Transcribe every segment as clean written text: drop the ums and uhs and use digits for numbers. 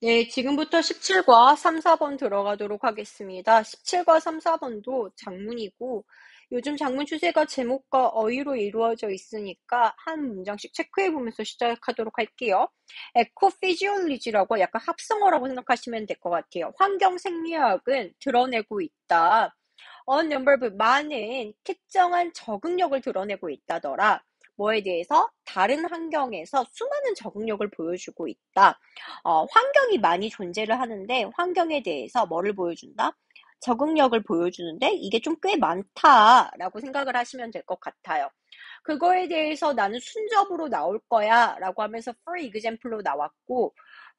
네, 지금부터 17과 3, 4번 들어가도록 하겠습니다. 17과 3, 4번도 장문이고, 요즘 장문 추세가 제목과 어휘로 이루어져 있으니까 한 문장씩 체크해보면서 시작하도록 할게요. 에코피지올리지라고 약간 합성어라고 생각하시면 될 것 같아요. 환경 생리학은 드러내고 있다. On number of 많은 특정한 적응력을 드러내고 있다더라. 뭐에 대해서? 다른 환경에서 수많은 적응력을 보여주고 있다. 환경이 많이 존재를 하는데 환경에 대해서 뭐를 보여준다? 적응력을 보여주는데 이게 좀 꽤 많다라고 생각을 하시면 될 것 같아요. 그거에 대해서 나는 순접으로 나올 거야 라고 하면서 for example로 나왔고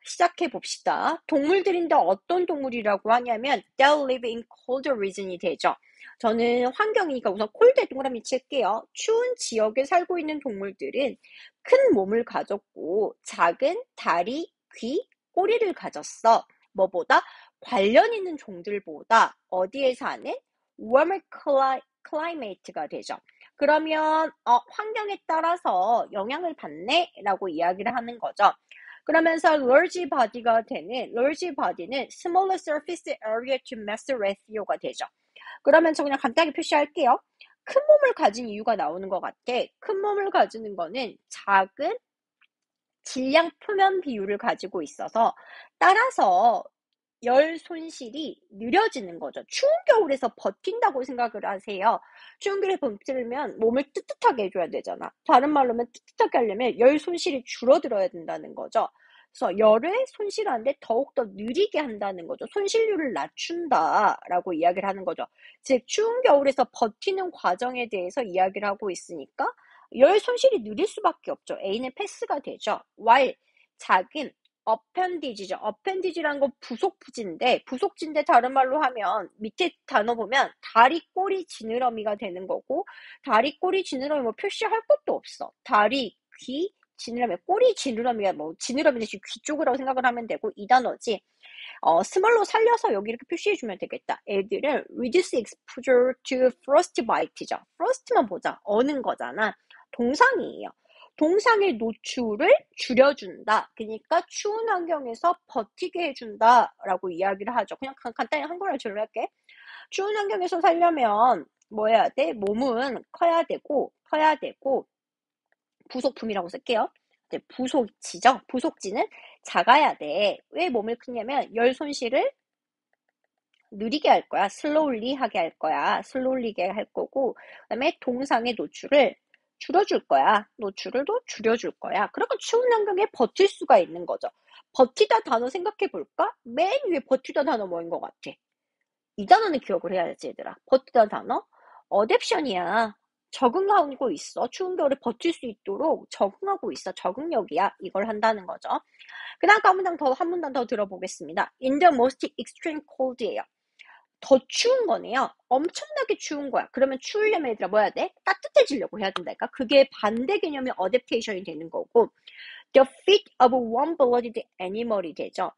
시작해 봅시다. 동물들인데 어떤 동물이라고 하냐면 they live in colder region이 되죠. 저는 환경이니까 우선 콜드에 동그라미 칠게요. 추운 지역에 살고 있는 동물들은 큰 몸을 가졌고 작은 다리, 귀, 꼬리를 가졌어. 뭐보다? 관련 있는 종들보다 어디에 사는? warmer climate가 되죠. 그러면 환경에 따라서 영향을 받네 라고 이야기를 하는 거죠. 그러면서 large body가 되는 large body는 smaller surface area to mass ratio가 되죠. 그러면 저 그냥 간단하게 표시할게요. 큰 몸을 가진 이유가 나오는 것 같아. 큰 몸을 가지는 거는 작은 질량 표면 비율을 가지고 있어서 따라서 열 손실이 느려지는 거죠. 추운 겨울에서 버틴다고 생각을 하세요. 추운 겨울에 버티려면 몸을 뜨뜻하게 해줘야 되잖아. 다른 말로 하면 뜨뜻하게 하려면 열 손실이 줄어들어야 된다는 거죠. 그래서 열을 손실하는데 더욱더 느리게 한다는 거죠. 손실률을 낮춘다라고 이야기를 하는 거죠. 즉 추운 겨울에서 버티는 과정에 대해서 이야기를 하고 있으니까 열 손실이 느릴 수밖에 없죠. A는 패스가 되죠. while 작은 appendage죠. appendage라는 건 부속부지인데 부속지인데 다른 말로 하면 밑에 단어 보면 다리, 꼬리, 지느러미가 되는 거고 다리, 꼬리, 지느러미 뭐 표시할 것도 없어. 다리, 귀, 지느러미, 꼬리, 지느러미가 뭐 지느러미 대신 귀 쪽이라고 생각을 하면 되고 이 단어지. 스몰로 살려서 여기 이렇게 표시해주면 되겠다. 애들은 reduce exposure to frostbite죠. frost만 보자. 어는 거잖아. 동상이에요. 동상의 노출을 줄여준다. 그러니까 추운 환경에서 버티게 해준다라고 이야기를 하죠. 그냥 간단히 한국어로 질문할게. 추운 환경에서 살려면 뭐 해야 돼? 몸은 커야 되고 부속품이라고 쓸게요. 이제 부속지죠. 부속지는 작아야 돼. 왜 몸을 크냐면 열 손실을 느리게 할 거야. 슬로울리 하게 할 거야. 슬로울리게 할 거고 그다음에 동상의 노출을 줄여줄 거야. 노출을 또 줄여줄 거야. 그러니까 추운 환경에 버틸 수가 있는 거죠. 버티다 단어 생각해 볼까? 맨 위에 버티다 단어 뭐인 것 같아? 이 단어는 기억을 해야지 얘들아. 버티다 단어? 어댑션이야. 적응하고 있어. 추운 겨울에 버틸 수 있도록 적응하고 있어. 적응력이야. 이걸 한다는 거죠. 그 다음 한 문단 더 들어보겠습니다. In the most extreme cold예요. 더 추운 거네요. 엄청나게 추운 거야. 그러면 추우려면 얘들아 뭐 해야 돼? 따뜻해지려고 해야 된다니까. 그게 반대 개념의 어댑테이션이 되는 거고 the feet of warm-blooded animal이 되죠.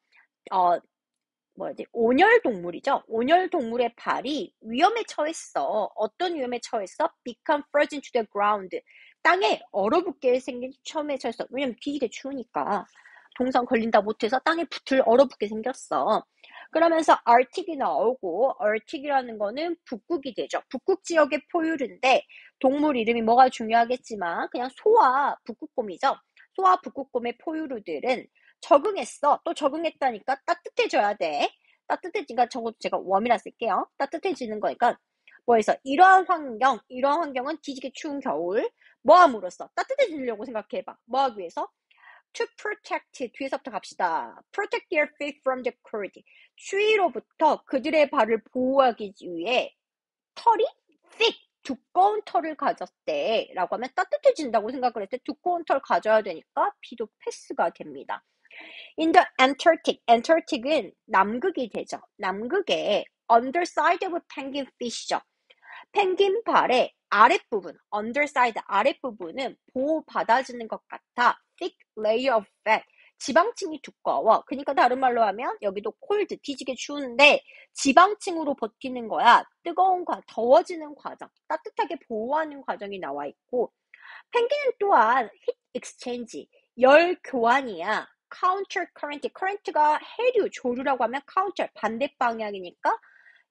뭐지? 온열 동물이죠. 온열 동물의 발이 위험에 처했어. 어떤 위험에 처했어? Become frozen to the ground. 땅에 얼어붙게 생긴 처음에 처했어. 왜냐면 되게 추우니까. 동상 걸린다 못해서 땅에 얼어붙게 생겼어. 그러면서 Arctic이 나오고 Arctic이라는 거는 북극이 되죠. 북극 지역의 포유류인데 동물 이름이 뭐가 중요하겠지만 그냥 소와 북극곰이죠. 소와 북극곰의 포유류들은 적응했어. 또 적응했다니까 따뜻해져야 돼. 따뜻해지니까 저것도 제가 웜이라 쓸게요. 따뜻해지는 거니까 뭐해서 이러한 환경은 뒤지게 추운 겨울 뭐함으로써 따뜻해지려고 생각해봐. 뭐하기 위해서? To protect 뒤에서부터 갑시다. Protect their feet from the cold. 추위로부터 그들의 발을 보호하기 위해 털이 thick 두꺼운 털을 가졌대 라고 하면 따뜻해진다고 생각을 했을 때 두꺼운 털 가져야 되니까 B도 패스가 됩니다. In the Antarctic은 남극이 되죠. 남극의 underside of penguin fish죠. 펭귄 발의 아랫부분, underside 아랫부분은 보호받아주는 것 같아. thick layer of fat. 지방층이 두꺼워. 그러니까 다른 말로 하면 여기도 cold, 뒤지게 추운데 지방층으로 버티는 거야. 더워지는 과정, 따뜻하게 보호하는 과정이 나와 있고 펭귄은 또한 heat exchange, 열 교환이야. counter current, current가 해류, 조류라고 하면 counter, 반대 방향이니까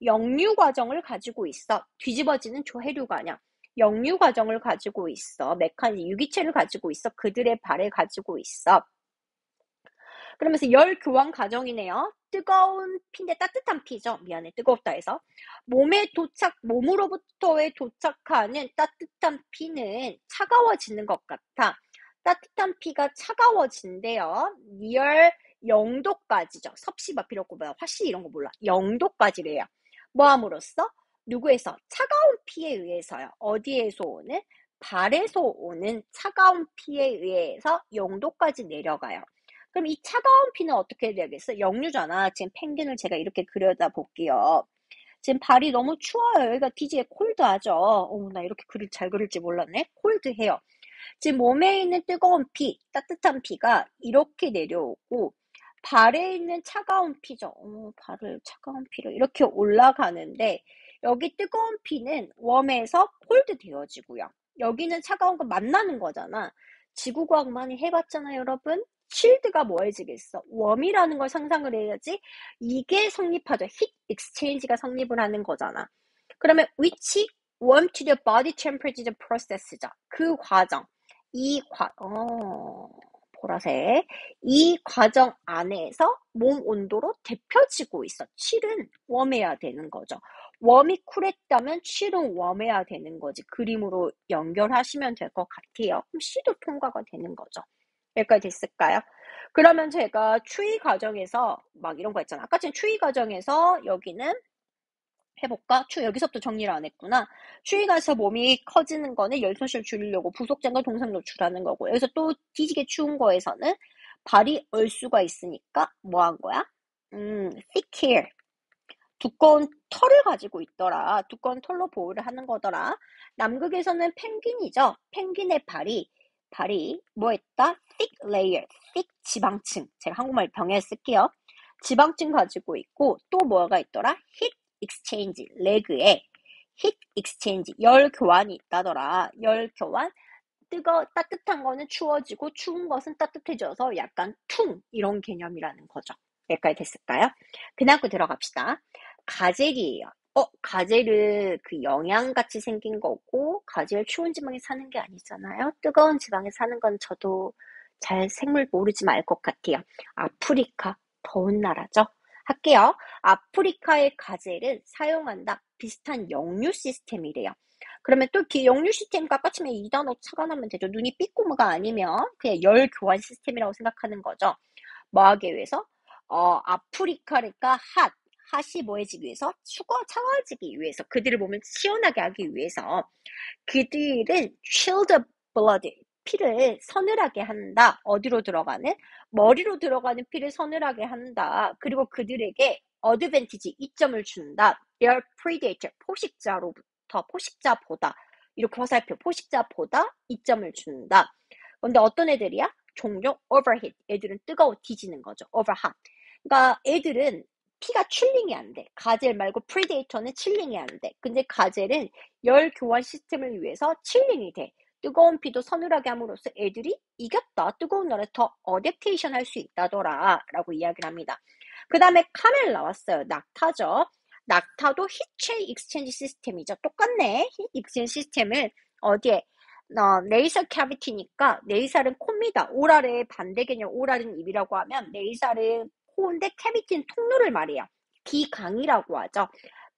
역류 과정을 가지고 있어. 뒤집어지는 조해류가 아니야. 역류 과정을 가지고 있어. 유기체를 가지고 있어. 그들의 발을 가지고 있어. 그러면서 열 교환 과정이네요. 뜨거운 피인데 따뜻한 피죠. 미안해, 뜨겁다 해서. 몸으로부터에 도착하는 따뜻한 피는 차가워지는 것 같아. 따뜻한 피가 차가워진대요. near 0도까지죠. 섭씨 필요 없고 화씨 이런 거 몰라. 0도까지래요. 뭐함으로써? 누구에서? 차가운 피에 의해서요. 어디에서 오는? 발에서 오는 차가운 피에 의해서 0도까지 내려가요. 그럼 이 차가운 피는 어떻게 되겠어? 역류잖아. 지금 펭귄을 제가 이렇게 그려다 볼게요. 지금 발이 너무 추워요. 여기가 뒤지게 콜드하죠. 나 이렇게 글을 잘 그릴지 몰랐네. 콜드해요. 지금 몸에 있는 뜨거운 피, 따뜻한 피가 이렇게 내려오고 발에 있는 차가운 피죠. 발을 차가운 피로 이렇게 올라가는데 여기 뜨거운 피는 웜에서 콜드 되어지고요. 여기는 차가운 거 만나는 거잖아. 지구과학 많이 해봤잖아요, 여러분. 쉴드가 뭐해지겠어? 웜이라는 걸 상상을 해야지 이게 성립하죠. heat exchange가 성립을 하는 거잖아. 그러면 which warm to the body temperature process죠. 그 과정. 보라색. 이 과정 안에서 몸 온도로 데펴지고 있어. 칠은 웜해야 되는 거죠. 웜이 쿨했다면 칠은 웜해야 되는 거지. 그림으로 연결하시면 될 것 같아요. 그럼 C도 통과가 되는 거죠. 여기까지 됐을까요? 그러면 제가 추위 과정에서 막 이런 거 있잖아. 아까 전에 추위 과정에서 여기는 해볼까? 여기서부터 정리를 안 했구나. 추위 가서 몸이 커지는 거는 열손실 줄이려고 부속장과 동상 노출하는 거고, 여기서 또 뒤지게 추운 거에서는 발이 얼 수가 있으니까 뭐 한 거야? thick hair. 두꺼운 털을 가지고 있더라. 두꺼운 털로 보호를 하는 거더라. 남극에서는 펭귄이죠. 펭귄의 발이 뭐 했다? thick layer, thick 지방층. 제가 한국말 병에 쓸게요. 지방층 가지고 있고 또 뭐가 있더라? heat exchange, 레그에 heat exchange, 열 교환이 있다더라. 열 교환. 따뜻한 거는 추워지고 추운 것은 따뜻해져서 약간 이런 개념이라는 거죠. 여기까지 됐을까요? 그다음 거 들어갑시다. 가젤이에요. 가젤은 그 영양같이 생긴 거고 가젤 추운 지방에 사는 게 아니잖아요. 뜨거운 지방에 사는 건 저도 잘 생물 모르지만 알 것 같아요. 아프리카 더운 나라죠. 할게요. 아프리카의 가젤은 사용한다. 비슷한 역류 시스템이래요. 그러면 또 역류 시스템과 아까처럼 이 단어 착안하면 되죠. 눈이 삐꼬무가 아니면 그냥 열 교환 시스템이라고 생각하는 거죠. 뭐 하기 위해서? 아프리카니까 핫이 뭐해지기 위해서? 차가워지기 위해서. 그들을 보면 시원하게 하기 위해서. 그들은 chilled blood, 피를 서늘하게 한다. 어디로 들어가는? 머리로 들어가는 피를 서늘하게 한다. 그리고 그들에게 어드밴티지, 이점을 준다. Their predator, 포식자보다 이렇게 화살표, 포식자보다 이점을 준다. 근데 어떤 애들이야? 종종 overheat, 애들은 뒤지는 거죠. overhot. 그러니까 애들은 피가 칠링이 안 돼. 가젤 말고 프리데이터는 칠링이 안 돼. 근데 가젤은 열 교환 시스템을 위해서 칠링이 돼. 뜨거운 피도 서늘하게 함으로써 애들이 이겼다. 뜨거운 날에 더 어댑테이션 할 수 있다더라. 라고 이야기를 합니다. 그 다음에 카멜 나왔어요. 낙타죠. 낙타도 히체 익스체인지 시스템이죠. 똑같네. 히트 익스체인지 시스템을 어디에? 네이설 캐비티니까 네이살은 코입니다. 오랄의 반대 개념, 오랄은 입이라고 하면 네이살은 코인데 캐비티는 통로를 말해요. 비강이라고 하죠.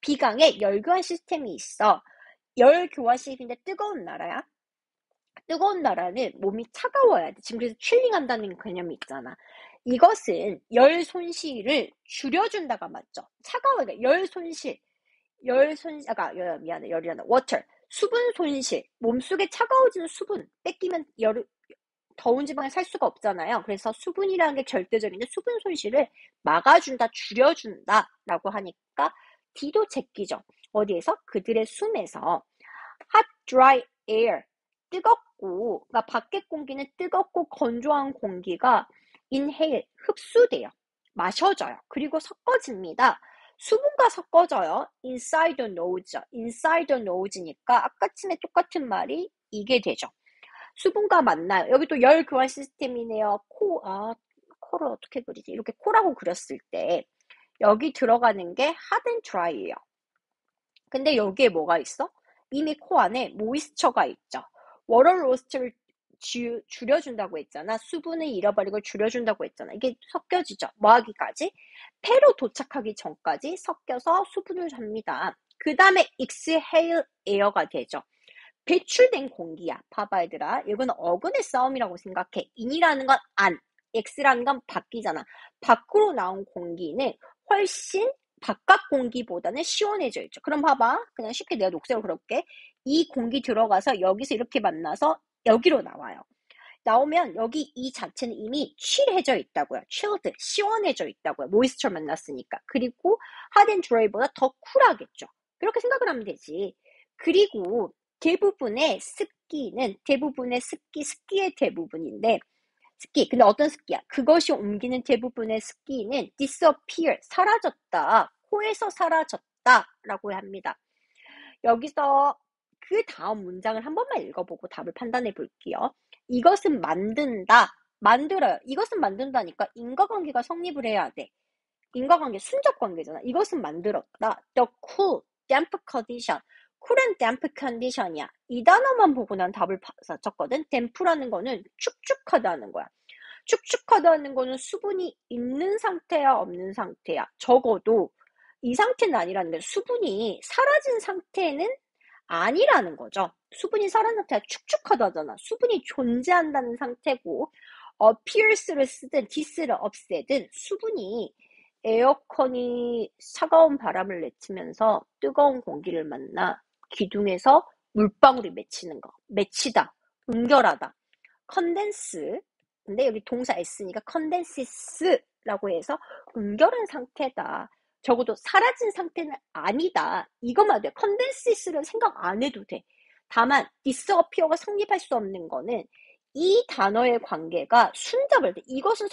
비강에 열교환 시스템이 있어. 열교환 시스템인데 뜨거운 나라야. 뜨거운 나라는 몸이 차가워야 돼. 지금 그래서 칠링한다는 개념이 있잖아. 이것은 열 손실을 줄여준다가 맞죠. 차가워야 열 손실. 미안해. 열이란다. 워터. 수분 손실. 몸속에 차가워지는 수분 뺏기면 더운 지방에 살 수가 없잖아요. 그래서 수분이라는 게 절대적인데 수분 손실을 막아준다, 줄여준다 라고 하니까 D도 제끼죠. 어디에서? 그들의 숨에서. hot, dry air. 뜨겁고, 그러니까 밖의 공기는 뜨겁고 건조한 공기가 inhale, 흡수돼요. 마셔져요. 그리고 섞어집니다. 수분과 섞어져요. inside the nose. inside the nose니까 아까쯤에 똑같은 말이 이게 되죠. 수분과 만나요. 여기 또 열 교환 시스템이네요. 코를 어떻게 그리지? 이렇게 코라고 그렸을 때 여기 들어가는 게 hot and dry예요. 근데 여기에 뭐가 있어? 이미 코 안에 모이스처가 있죠. 워터 로스트를 줄여준다고 했잖아. 수분을 잃어버리고 줄여준다고 했잖아. 이게 섞여지죠. 뭐 하기까지? 폐로 도착하기 전까지 섞여서 수분을 잡니다. 그 다음에 exhale air가 되죠. 배출된 공기야. 봐봐 얘들아. 이건 어근의 싸움이라고 생각해. in이라는 건 안, x라는 건 밖이잖아. 밖으로 나온 공기는 훨씬 바깥 공기보다는 시원해져 있죠. 그럼 봐봐. 그냥 쉽게 내가 녹색으로 그럴게. 이 공기 들어가서 여기서 이렇게 만나서 여기로 나와요. 나오면 여기 이 자체는 이미 chill해져 있다고요. chilled, 시원해져 있다고요. 모이스처 만났으니까. 그리고 hot and dry보다 더 쿨하겠죠. 그렇게 생각을 하면 되지. 그리고 대부분의 습기의 대부분인데, 근데 어떤 습기야? 그것이 옮기는 대부분의 습기는 disappear, 사라졌다. 코에서 사라졌다라고 합니다. 여기서 그 다음 문장을 한 번만 읽어보고 답을 판단해 볼게요. 이것은 만든다. 만들어요. 이것은 만든다니까 인과관계가 성립을 해야 돼. 인과관계, 순적 관계잖아. 이것은 만들었다. The cool, damp condition. cool and damp condition이야. 이 단어만 보고 난 답을 쳤거든. damp라는 거는 축축하다는 거야. 축축하다는 거는 수분이 있는 상태야, 없는 상태야. 적어도 이 상태는 아니라는 게 수분이 사라진 상태는 아니라는 거죠. 수분이 사라진 상태가 축축하다잖아. 수분이 존재한다는 상태고 appears를 쓰든 this를 없애든 수분이 에어컨이 차가운 바람을 내치면서 뜨거운 공기를 만나 기둥에서 물방울이 맺히는 거. 맺히다. 응결하다. 컨덴스. 근데 여기 동사 S니까 컨덴시스라고 해서 응결한 상태다. 적어도 사라진 상태는 아니다. 이것만 돼. 컨덴시스를 생각 안 해도 돼. 다만 disappear가 성립할 수 없는 거는 이 단어의 관계가 순접을 돼. 이것은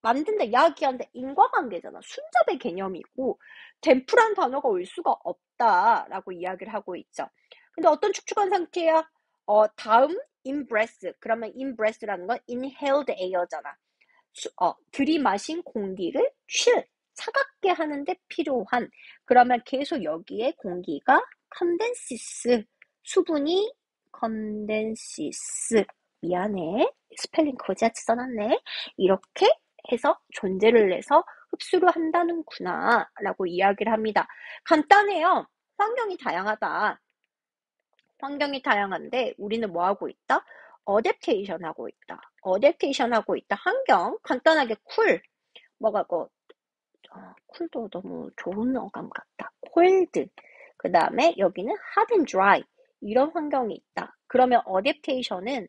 만든다, 이야기한다, 인과관계잖아. 순접의 개념이고 댐프란 단어가 올 수가 없다라고 이야기를 하고 있죠. 근데 어떤 축축한 상태야? 다음 in breath. 그러면 in breath라는 건 inhaled air잖아. 들이마신 공기를 차갑게 하는데 필요한. 그러면 계속 여기에 공기가 컨덴시스, 수분이 컨덴시스. 미안해. 스펠링 거지같이 써놨네. 이렇게 해서 존재를 해서 흡수를 한다는구나 라고 이야기를 합니다. 간단해요. 환경이 다양하다. 환경이 다양한데 우리는 뭐 하고 있다? 어댑테이션 하고 있다. 어댑테이션 하고 있다. 환경 간단하게 쿨도 너무 좋은 어감 같다. 콜드. 그 다음에 여기는 hot and dry. 이런 환경이 있다. 그러면 어댑테이션은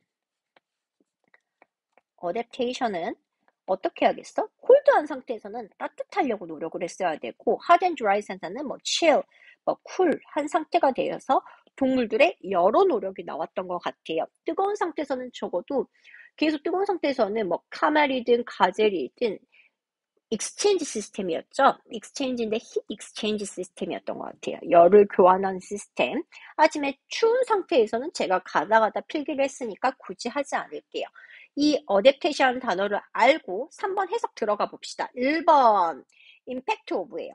어떻게 하겠어? 콜드한 상태에서는 따뜻하려고 노력을 했어야 되고 hot and dry 상태는 chill, 쿨한 상태가 되어서 동물들의 여러 노력이 나왔던 것 같아요. 뜨거운 상태에서는 적어도 계속 뜨거운 상태에서는 카멜이든 가젤이든 익스체인지 시스템이었죠. 익스체인지인데 힛 익스체인지 시스템이었던 것 같아요. 열을 교환하는 시스템. 하지만 추운 상태에서는 제가 가다 필기를 했으니까 굳이 하지 않을게요. 이 어댑테이션 단어를 알고 3번 해석 들어가 봅시다. 1번 임팩트 오브예요.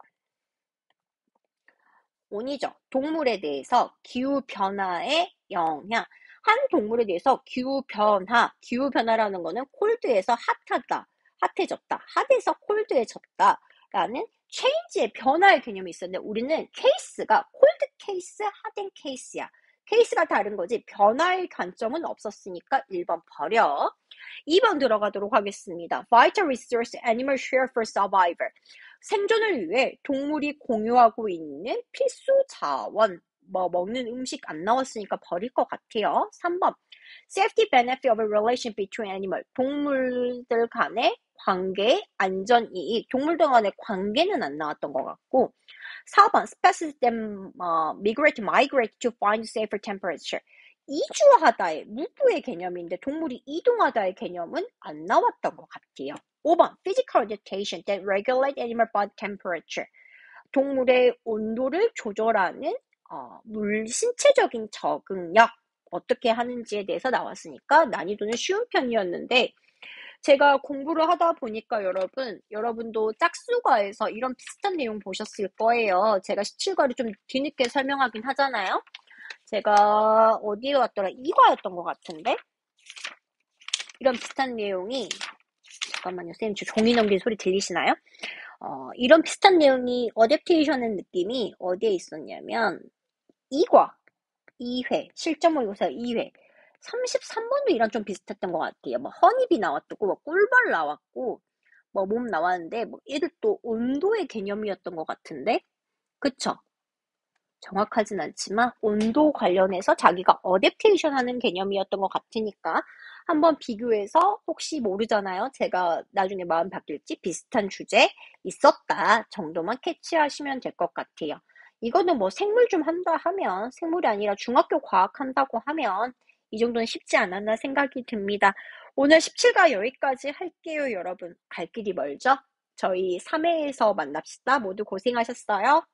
온이죠. 동물에 대해서 기후변화의 영향. 한 동물에 대해서 기후변화라는 거는 콜드에서 핫해졌다. 핫에서 콜드해졌다. 라는 체인지의 변화의 개념이 있었는데 우리는 케이스가 콜드 케이스, 핫앤 케이스야. 케이스가 다른 거지 변화의 관점은 없었으니까 1번 버려. 2번 들어가도록 하겠습니다. Vital resource animal share for survival. 생존을 위해 동물이 공유하고 있는 필수 자원. 먹는 음식 안 나왔으니까 버릴 것 같아요. 3번. Safety benefit of a relation between animal. 동물들 간의 관계, 안전 이익. 동물들 간의 관계는 안 나왔던 것 같고. 4번. Species them migrate to find safer temperature. 이주하다의 무브의 개념인데 동물이 이동하다의 개념은 안 나왔던 것 같아요. 5번. Physical adaptation that regulate animal body temperature. 동물의 온도를 조절하는 신체적인 적응력 어떻게 하는지에 대해서 나왔으니까 난이도는 쉬운 편이었는데 제가 공부를 하다 보니까 여러분도 짝수과에서 이런 비슷한 내용 보셨을 거예요. 제가 17과를 좀 뒤늦게 설명하긴 하잖아요. 제가 어디에 왔더라? 2과였던 것 같은데? 이런 비슷한 내용이, 잠깐만요. 선생님, 저 종이 넘긴 소리 들리시나요? 이런 비슷한 내용이, 어댑테이션의 느낌이 어디에 있었냐면, 2과, 2회, 실전 모의고사 2회. 33번도 이랑 좀 비슷했던 것 같아요. 뭐, 허니비 나왔고, 뭐, 꿀벌 나왔고, 뭐, 몸 나왔는데, 뭐, 얘들 또 온도의 개념이었던 것 같은데? 그쵸? 정확하진 않지만 온도 관련해서 자기가 어댑테이션 하는 개념이었던 것 같으니까 한번 비교해서 혹시 모르잖아요. 제가 나중에 마음 바뀔지 비슷한 주제 있었다 정도만 캐치하시면 될 것 같아요. 이거는 뭐 생물 좀 한다 하면 생물이 아니라 중학교 과학 한다고 하면 이 정도는 쉽지 않았나 생각이 듭니다. 오늘 17과 여기까지 할게요, 여러분. 갈 길이 멀죠? 저희 3회에서 만납시다. 모두 고생하셨어요.